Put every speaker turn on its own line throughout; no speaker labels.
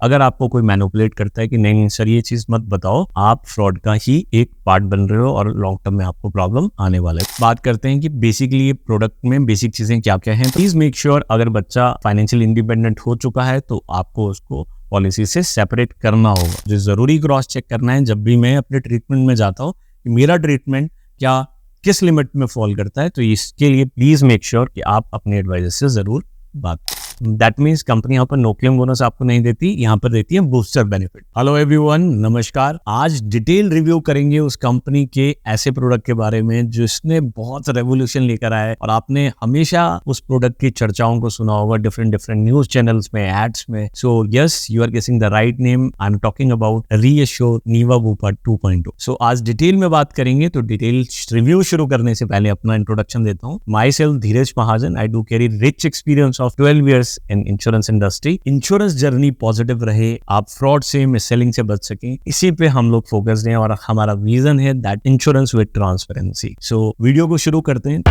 अगर आपको कोई मैनिपुलेट करता है कि नहीं सर ये चीज मत बताओ, आप फ्रॉड का ही एक पार्ट बन रहे हो और लॉन्ग टर्म में आपको प्रॉब्लम आने वाला है। बात करते हैं कि बेसिकली प्रोडक्ट में बेसिक चीजें क्या क्या हैं। प्लीज मेक श्योर अगर बच्चा फाइनेंशियल इंडिपेंडेंट हो चुका है तो आपको उसको पॉलिसी से सेपरेट करना होगा। जो जरूरी क्रॉस चेक करना है जब भी मैं अपने ट्रीटमेंट में जाता हूँ कि मेरा ट्रीटमेंट क्या किस लिमिट में फॉल करता है, तो इसके लिए प्लीज मेक श्योर कि आप अपने एडवाइजर से जरूर बात। दैट मीन्स कंपनी यहाँ पर नो क्लेम बोनस आपको नहीं देती, यहाँ पर देती है बूस्टर बेनिफिट। हेलो एवरीवन, नमस्कार। आज डिटेल रिव्यू करेंगे उस कंपनी के ऐसे प्रोडक्ट के बारे में जिसने बहुत रेवोल्यूशन लेकर आया है और आपने हमेशा उस प्रोडक्ट की चर्चाओं को सुना होगा डिफरेंट न्यूज चैनल्स में, एड्स में। So yes, you are guessing the right name. I am talking about reassure Niva Bupa 2.0। सो आज डिटेल में बात करेंगे। तो डिटेल रिव्यू शुरू करने से पहले अपना इंट्रोडक्शन देता हूँ। My self Dheeraj Mahajan. I do carry rich experience of 12 years in insurance industry. Insurance journey positive रहे, आप फ्रॉड से, मिससेलिंग से बच सकें, इसी पे हम लोग फोकस्ड हैं और हमारा विजन है that insurance with transparency. So video को शुरू करते हैं।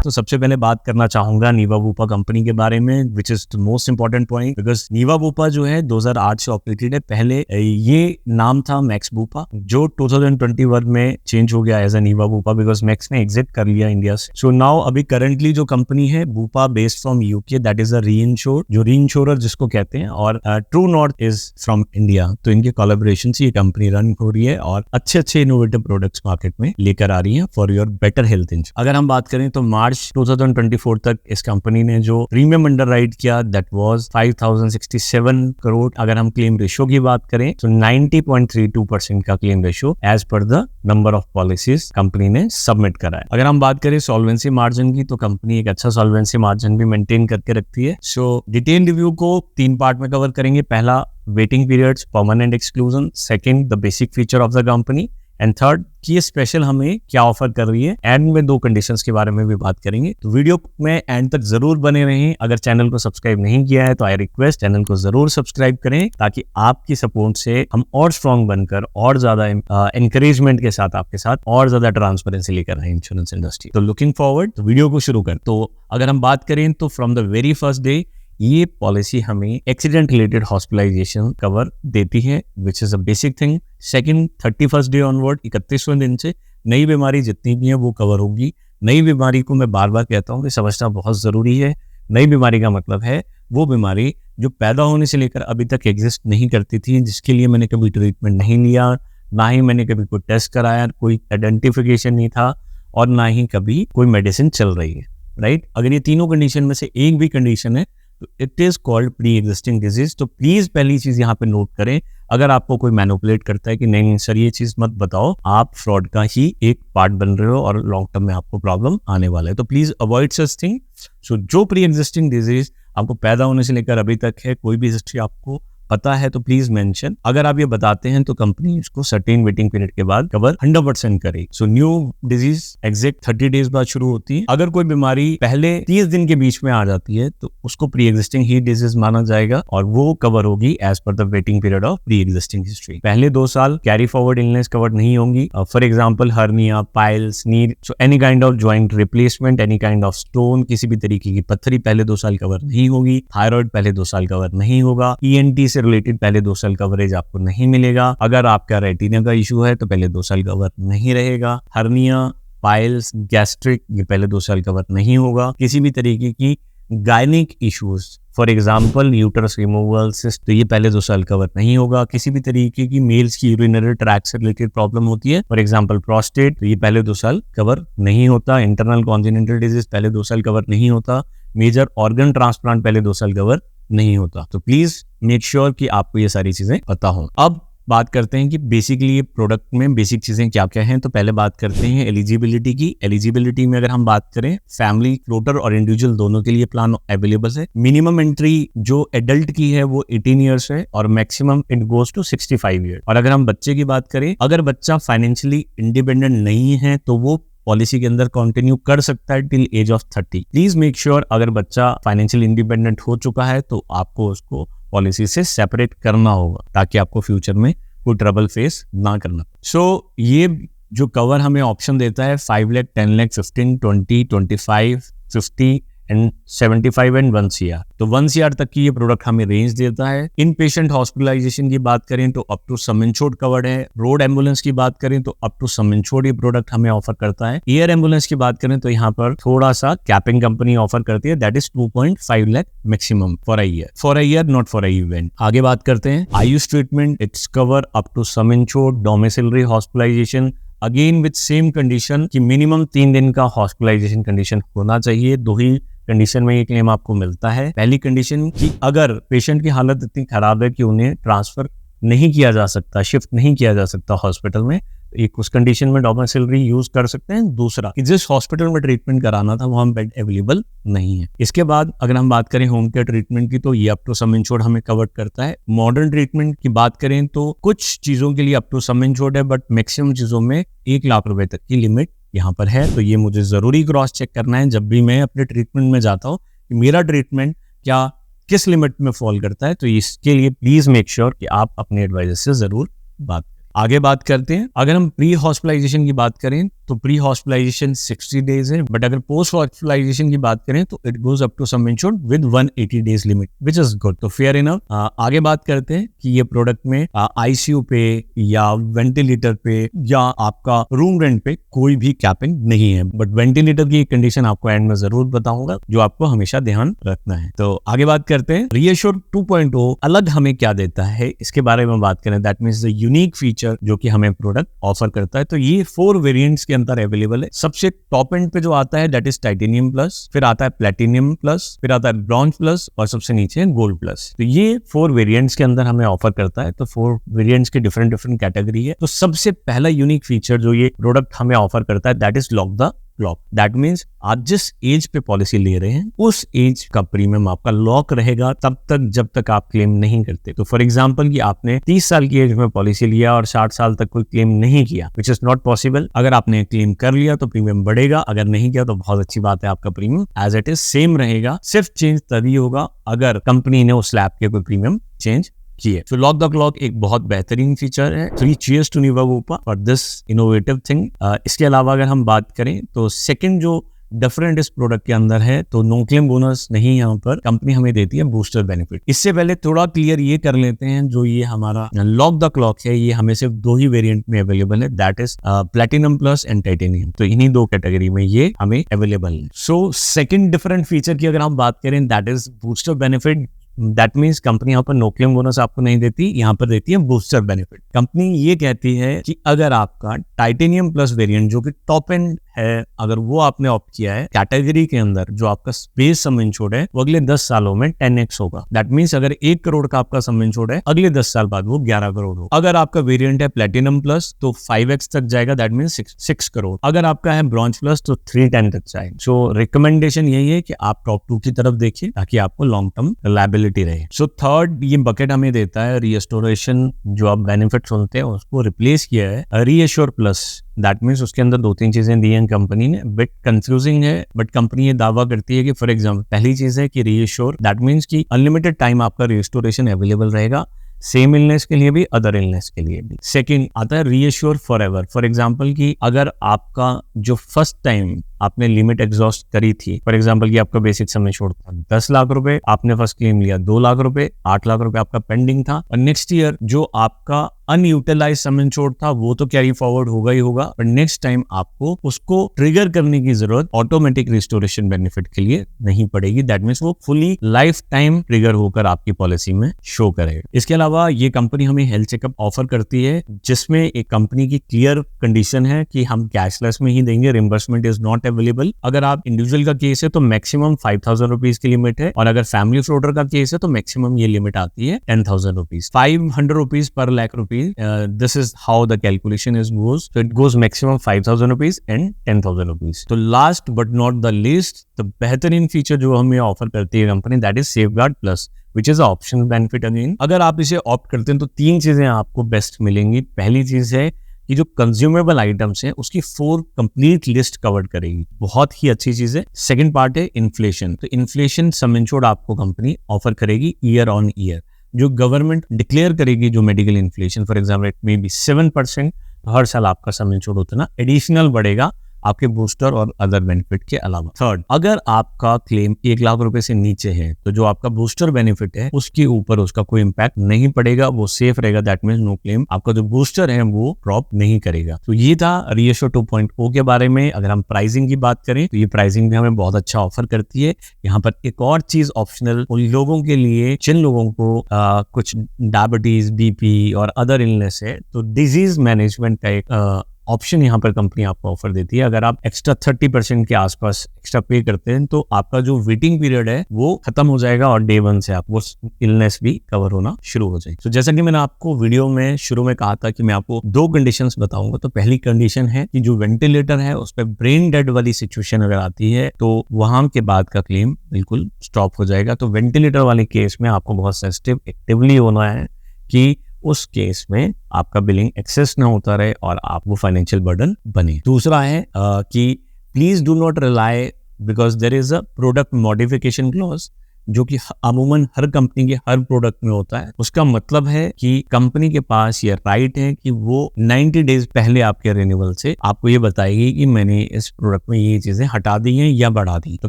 तो सबसे पहले बात करना चाहूंगा नीवा बुपा कंपनी के बारे में, which is the most important point, because Niva Bupa जो है 2008 से ऑपरेटेड है। पहले ये नाम था मैक्स बुपा, जो 2021 में चेंज हो गया as a Niva Bupa because Max ने एग्जिट कर लिया इंडिया से। सो नाउ अभी करंटली जो कंपनी है Bupa based from UK, that is a reinsure, जो रीइंश्योरर जिसको कहते हैं, और true north is from India. तो इनके कोलैबोरेशन से ये कंपनी रन हो रही है और अच्छे इनोवेटिव प्रोडक्ट्स मार्केट में लेकर आ रही है for your better health insurance. अगर हम बात करें तो मार्च 2024 तक इस कंपनी ने जो प्रीमियम अंडरराइट किया दैट वाज 5067 करोड़। अगर हम क्लेम रेशियो की बात करें तो 90.32% का claim ratio as per the number of policies company ने सबमिट करा है। अगर हम बात करें सॉल्वेंसी मार्जिन की, तो कंपनी एक अच्छा सॉल्वेंसी मार्जिन भी मेंटेन करके रखती है। सो डिटेल रिव्यू को 3 पार्ट में कवर करेंगे। पहला, waiting periods, permanent exclusion. Second, the basic feature of the company. And third, कि ये स्पेशल हमें क्या ऑफर कर रही है। एंड में 2 कंडीशंस के बारे में भी बात करेंगे। तो वीडियो में एंड तक जरूर बने रहें। अगर चैनल को सब्सक्राइब नहीं किया है तो आई रिक्वेस्ट चैनल को जरूर सब्सक्राइब करें, ताकि आपकी सपोर्ट से हम और स्ट्रॉन्ग बनकर और ज्यादा एनकरेजमेंट के साथ आपके साथ और ज्यादा ट्रांसपेरेंसी लेकर आए इंश्योरेंस इंडस्ट्री। तो लुकिंग फॉरवर्ड, तो वीडियो को शुरू कर। तो अगर हम बात करें तो from the very first day ये पॉलिसी हमें एक्सीडेंट रिलेटेड हॉस्पिटलाइजेशन कवर देती है, which is a basic thing. Second, 31st day onward, 31वें दिन से नई बीमारी जितनी भी है वो कवर होगी। नई बीमारी को मैं बार बार कहता हूँ कि समझना बहुत जरूरी है। नई बीमारी का मतलब है वो बीमारी जो पैदा होने से लेकर अभी तक एग्जिस्ट नहीं करती थी, जिसके लिए मैंने कभी ट्रीटमेंट नहीं लिया, ना ही मैंने कभी कोई टेस्ट कराया, कोई आइडेंटिफिकेशन नहीं था, और ना ही कभी कोई मेडिसिन चल रही है, राइट। अगर ये तीनों कंडीशन में से एक भी कंडीशन है तो it is called pre existing disease. तो प्लीज पहली चीज यहाँ पे नोट करें, अगर आपको कोई मैनिपुलेट करता है कि नहीं सर ये चीज मत बताओ, आप फ्रॉड का ही एक पार्ट बन रहे हो और लॉन्ग टर्म में आपको प्रॉब्लम आने वाला है। तो प्लीज अवॉइड सच थिंग। सो जो प्री एग्जिस्टिंग डिजीज आपको पैदा होने से लेकर अभी तक है, कोई भी हिस्ट्री आपको पता है तो प्लीज मेंशन। अगर आप ये बताते हैं तो कंपनी इसको सर्टेन वेटिंग पीरियड के बाद कवर 100% करेगी। So new disease exact 30 days बाद शुरू होती है। अगर कोई बीमारी पहले 30 दिन के बीच में आ जाती है तो उसको प्री एग्जिस्टिंग ही डिजीज माना जाएगा और वो कवर होगी as per the waiting period of pre existing history. पहले 2 साल कैरी फॉरवर्ड इलनेस कवर नहीं होंगी। For example hernia, piles, knee, so any kind of joint replacement, any kind of stone, किसी भी तरीके की पत्थरी पहले 2 साल कवर नहीं होगी। थायराइड पहले 2 साल कवर नहीं होगा। ENT रिलेटेड पहले 2 साल कवरेज आपको नहीं मिलेगा। अगर आपका रेटिना का इशू है तो पहले 2 साल कवर नहीं रहेगा। हर्निया, पाइल्स, गैस्ट्रिक, ये पहले 2 साल कवर नहीं होगा। किसी भी तरीके की gynaec issues, for example uterus removal, cyst, तो ये पहले 2 साल कवर नहीं होगा। किसी भी तरीके की मेल्स की यूरिनरी ट्रैक्ट से रिलेटेड प्रॉब्लम होती है, फॉर एग्जाम्पल प्रोस्टेट, तो ये पहले 2 साल कवर नहीं होता। इंटरनल कॉन्जेनिटल डिजीज पहले 2 साल कवर नहीं होता। मेजर ऑर्गन ट्रांसप्लांट पहले 2 साल कवर नहीं होता। तो प्लीज मेक श्योर कि आपको ये सारी चीजें पता हो। अब बात करते हैं कि बेसिकली ये प्रोडक्ट में बेसिक चीजें क्या क्या हैं। तो पहले बात करते हैं एलिजिबिलिटी की। एलिजिबिलिटी में अगर हम बात करें, फैमिली, फ्लोटर और इंडिविजुअल दोनों के लिए प्लान अवेलेबल है। मिनिमम एंट्री जो एडल्ट की है वो 18 ईयर्स है और maximum it goes to 65 year. और अगर हम बच्चे की बात करें, अगर बच्चा फाइनेंशियली इंडिपेंडेंट नहीं है तो वो पॉलिसी के अंदर कंटिन्यू कर सकता है till as of 30। Please make sure अगर बच्चा फाइनेंशियल इंडिपेंडेंट हो चुका है तो आपको उसको पॉलिसी से सेपरेट करना होगा, ताकि आपको फ्यूचर में कोई ट्रबल फेस ना करना। सो ये जो कवर हमें ऑप्शन देता है 5 lakh, 10 lakh, 15, 20, 25, 50 and 75 and 1 CR। तो 1 CR तक की ये प्रोडक्ट हमें रेंज देता है। इन पेशेंट हॉस्पिटलाइजेशन की बात करें तो up to sum insured covered है। रोड एम्बुलेंस की बात करें तो अप टू सम इंश्योर्ड ये प्रोडक्ट हमें ऑफर करता है। एयर एम्बुलेंस की बात करें तो यहाँ पर थोड़ा सा कैपिंग कंपनी ऑफर करती है, that is 2.5 lakh maximum for a year, not for a event. आगे बात करते हैं Ayush treatment, it's cover up to sum insured, domiciliary hospitalisation, again with same condition कि मिनिमम 3 दिन का हॉस्पिटलाइजेशन कंडीशन होना चाहिए। 2 ही कंडीशन में ये क्लेम आपको मिलता है। पहली कंडीशन कि अगर पेशेंट की हालत इतनी खराब है कि उन्हें ट्रांसफर नहीं किया जा सकता, शिफ्ट नहीं किया जा सकता हॉस्पिटल में, एक उस कंडीशन में डोमिसिलरी यूज कर सकते हैं। दूसरा कि जिस हॉस्पिटल में ट्रीटमेंट कराना था वहां बेड अवेलेबल नहीं है। इसके बाद अगर हम बात करें होम केयर ट्रीटमेंट की तो ये अप टू सम इंश्योर्ड हमें कवर करता है। मॉडर्न ट्रीटमेंट की बात करें तो कुछ चीजों के लिए अप टू सम इंश्योर्ड है, बट मैक्सिमम चीजों में 1 लाख रुपए तक की लिमिट यहाँ पर है। तो ये मुझे जरूरी क्रॉस चेक करना है जब भी मैं अपने ट्रीटमेंट में जाता हूँ कि मेरा ट्रीटमेंट क्या किस लिमिट में फॉल करता है। तो इसके लिए प्लीज मेक श्योर कि आप अपने एडवाइजर से जरूर बात करें। आगे बात करते हैं, अगर हम प्री हॉस्पिटलाइजेशन की बात करें तो प्री हॉस्पिटलाइजेशन 60 डेज है, बट अगर पोस्ट हॉस्पिटलाइजेशन की बात करें तो it goes up to sum insured with 180 days limit, which is good. तो फेयर इनफ। आगे बात करते हैं कि ये प्रोडक्ट में आईसीयू पे या वेंटिलेटर पे या आपका रूम रेंट पे कोई भी कैपिंग नहीं है, बट वेंटिलेटर की कंडीशन आपको एंड में जरूर बताऊंगा जो आपको हमेशा ध्यान रखना है। तो आगे बात करते हैं रीएश्योर 2.0 अलग हमें क्या देता है इसके बारे में बात करें, that means the unique feature जो कि हमें प्रोडक्ट ऑफर करता है। तो ये 4 वेरिएंट्स के अंदर अवेलेबल है। सबसे टॉप एंड पे जो आता है दैट इज टाइटेनियम प्लस, फिर आता है प्लेटिनियम प्लस, फिर आता है ब्रॉन्ज प्लस और सबसे नीचे गोल्ड प्लस। तो ये 4 वेरिएंट्स के अंदर हमें ऑफर करता है। तो 4 वेरिएंट्स के डिफरेंट कैटेगरी है। तो सबसे पहला यूनिक फीचर जो ये प्रोडक्ट हमें ऑफर करता है that is lock the clock. That means आप जिस एज पे पॉलिसी ले रहे हैं उस एज का प्रीमियम आपका लॉक रहेगा तब तक जब तक आप क्लेम नहीं करते। तो फॉर एग्जांपल कि आपने 30 साल की एज में पॉलिसी लिया और 60 साल तक कोई क्लेम नहीं किया, विच इज नॉट पॉसिबल। अगर आपने क्लेम कर लिया तो प्रीमियम बढ़ेगा, अगर नहीं किया तो बहुत अच्छी बात है, आपका premium as it is same रहेगा। सिर्फ चेंज तभी होगा अगर कंपनी ने उस स्लैब के कोई प्रीमियम चेंज किए। तो लॉक द क्लॉक एक बहुत बेहतरीन फीचर है। 3 cheers to Niva Bupa for this innovative thing. इसके अलावा अगर हम बात करें तो सेकंड जो डिफरेंट इस प्रोडक्ट के अंदर है तो नो क्लेम बोनस नहीं, यहाँ पर कंपनी हमें देती है बूस्टर बेनिफिट। इससे पहले थोड़ा क्लियर ये कर लेते हैं, जो ये हमारा लॉक द क्लॉक है ये हमें सिर्फ 2 ही वेरिएंट में अवेलेबल है, that is platinum plus and titanium. तो इन्हीं 2 कैटेगरी में ये हमें अवेलेबल है। सो सेकंड डिफरेंट फीचर की अगर हम बात करें that is booster benefit. That means company यहाँ पर नो क्लेम बोनस आपको नहीं देती, यहाँ पर देती है बूस्टर बेनिफिट। कंपनी ये कहती है कि अगर आपका टाइटेनियम प्लस वेरिएंट जो कि टॉप एंड है, अगर वो आपने ऑप्ट किया है कैटेगरी के अंदर, जो आपका स्पेस सम इंश्योर्ड है वो अगले 10 सालों में 10x होगा। दैट मीन्स अगर 1 करोड़ का आपका सम इंश्योर्ड है, अगले 10 साल बाद वो 11 करोड़ होगा। अगर आपका वेरिएंट है प्लेटिनम प्लस तो 5x तक जाएगा, दैट मीन्स 6 करोड़। अगर आपका है ब्रॉन्ज प्लस तो 310 तक जाएगा। सो रिकमेंडेशन यही है कि आप टॉप 2 की तरफ देखिए ताकि आपको लॉन्ग टर्म रिलायबिलिटी रहे। सो थर्ड ये बकेट हमें देता है रीस्टोरेशन, जो आप बेनिफिट सुनते हैं उसको रिप्लेस किया है रीएश्योर प्लस। दैट मीन्स उसके अंदर 2-3 चीजें दी हैं कंपनी ने, बिट कंफ्यूजिंग है, बट कंपनी ये दावा करती है कि फॉर एग्जाम्पल पहली चीज है कि रीएश्योर, दैट मीन्स कि अनलिमिटेड टाइम आपका रिस्टोरेशन अवेलेबल रहेगा, सेम इलनेस के लिए भी अदर इलनेस के लिए भी। सेकंड आता है reassure for ever. For example कि अगर आपका जो फर्स्ट टाइम आपने लिमिट एग्जॉस्ट करी थी, फॉर एग्जाम्पल कि आपका बेसिक सम इंश्योर्ड था 10 लाख रुपए, आपने फर्स्ट क्लेम लिया 2 लाख रुपए, 8 लाख रुपए आपका पेंडिंग था, और नेक्स्ट ईयर जो आपका अनयूटिलाइज सम इंश्योर्ड था वो तो कैरी फॉरवर्ड होगा ही होगा, पर नेक्स्ट टाइम आपको उसको ट्रिगर करने की जरूरत ऑटोमेटिक रिस्टोरेशन बेनिफिट के लिए नहीं पड़ेगी। दैट मीन्स वो फुली लाइफ टाइम ट्रिगर होकर आपकी पॉलिसी में शो करेगा। इसके अलावा ये कंपनी हमें हेल्थ चेकअप ऑफर करती है, जिसमें एक कंपनी की क्लियर कंडीशन है कि हम कैशलेस में ही देंगे, रिम्बर्समेंट इज नॉट अवेलेबल। अगर आप इंडिविजुअल का केस है तो मैक्सिमम 5,000 रुपीज की लिमिट है, और अगर फैमिली फ्लोटर का केस है तो मैक्सिमम ये लिमिट आती है 10,000 rupees, 500 rupees per lakh rupees. This is how the calculation is goes. So it goes maximum 5,000 rupees and 10,000 rupees. तो last but not the least, the बेहतरीन फीचर जो हमें ऑफर करती है company, that is Safeguard Plus, which is optional benefit again. अगर आप इसे opt करते हैं तो 3 चीजें आपको बेस्ट मिलेंगी। पहली चीज है कि जो कंज्यूमेबल आइटम्स हैं उसकी 4 कंप्लीट लिस्ट कवर करेगी, बहुत ही अच्छी चीज है। सेकंड पार्ट है इन्फ्लेशन। तो इन्फ्लेशन सम इंश्योर्ड आपको कंपनी ऑफर करेगी ईयर ऑन ईयर, जो गवर्नमेंट डिक्लेयर करेगी जो medical inflation, for example it may be 7%, हर साल आपका सम इंश्योर्ड उतना एडिशनल बढ़ेगा आपके बूस्टर और अदर बेनिफिट के अलावा। थर्ड, अगर आपका क्लेम 1 लाख रुपए से नीचे है तो जो आपका बूस्टर बेनिफिट है उसके ऊपर उसका कोई इम्पैक्ट नहीं पड़ेगा, वो सेफ रहेगा। That means no claim. आपका जो बूस्टर है वो ड्रॉप नहीं करेगा। तो ये था रीएश्योर 2.0 के बारे में। अगर हम प्राइसिंग की बात करें तो ये प्राइसिंग भी हमें बहुत अच्छा ऑफर करती है। यहाँ पर एक और चीज ऑप्शनल उन लोगों के लिए जिन लोगों को कुछ डायबिटीज, बीपी और अदर इलनेस है, तो डिजीज मैनेजमेंट का एक ऑप्शन यहाँ पर कंपनी आपको ऑफर देती है। अगर आप एक्स्ट्रा 30% के आसपास एक्स्ट्रा पे करते हैं तो आपका जो वेटिंग पीरियड है वो खत्म हो जाएगा और डे 1 से आप वो इलनेस भी कवर होना शुरू हो जाएगी। तो जैसा कि मैंने आपको वीडियो में शुरू में कहा था कि मैं आपको 2 कंडीशंस बताऊंगा। तो पहली कंडीशन है कि जो वेंटिलेटर है उस पर ब्रेन डेड वाली सिचुएशन अगर आती है तो वहां के बाद का क्लेम बिल्कुल स्टॉप हो जाएगा। तो वेंटिलेटर वाले केस में आपको बहुत सेंसिटिव एक्टिवली होना है कि उस केस में आपका बिलिंग एक्सेस ना होता रहे और आप वो फाइनेंशियल बर्डन बने। दूसरा है कि please do not rely because there is a product modification clause जो कि अमूमन हर कंपनी के हर प्रोडक्ट में होता है। उसका मतलब है कि कंपनी के पास ये राइट है कि वो 90 डेज पहले आपके रिन्यूअल से आपको ये बताएगी कि मैंने इस प्रोडक्ट में ये चीजें हटा दी हैं या बढ़ा दी। तो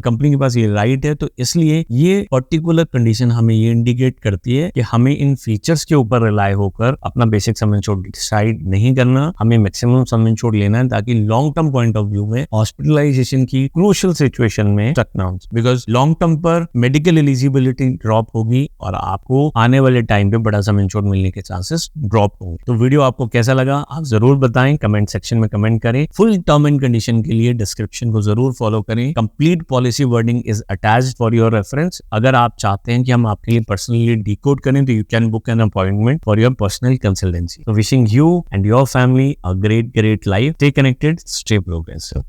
कंपनी के पास ये राइट है। तो इसलिए ये पर्टिकुलर कंडीशन हमें ये इंडिकेट करती है कि हमें इन फीचर्स के ऊपर रिलाई होकर अपना बेसिक सम इंश्योर्ड डिसाइड नहीं करना, हमें मैक्सिमम सम इंश्योर्ड लेना है ताकि long term point of view में हॉस्पिटलाइजेशन की क्रूशियल सिचुएशन में स्टक ना हो। बिकॉज लॉन्ग टर्म पर मेडिकल एलिजिबिलिटी ड्रॉप होगी और आपको आने वाले टाइम पे बड़ा सम इंश्योर्ड मिलने के चांसेस ड्रॉप होंगे। तो वीडियो आपको कैसा लगा आप जरूर बताएं, कमेंट सेक्शन में कमेंट करें। फुल टर्म एंड कंडीशन के लिए डिस्क्रिप्शन को जरूर फॉलो करें। Complete policy wording is attached for your reference. अगर आप चाहते हैं कि हम आपके लिए पर्सनली डिकोड करें तो you can book an appointment for your personal consultancy. तो wishing you and your family a great life. Stay connected, stay progressive.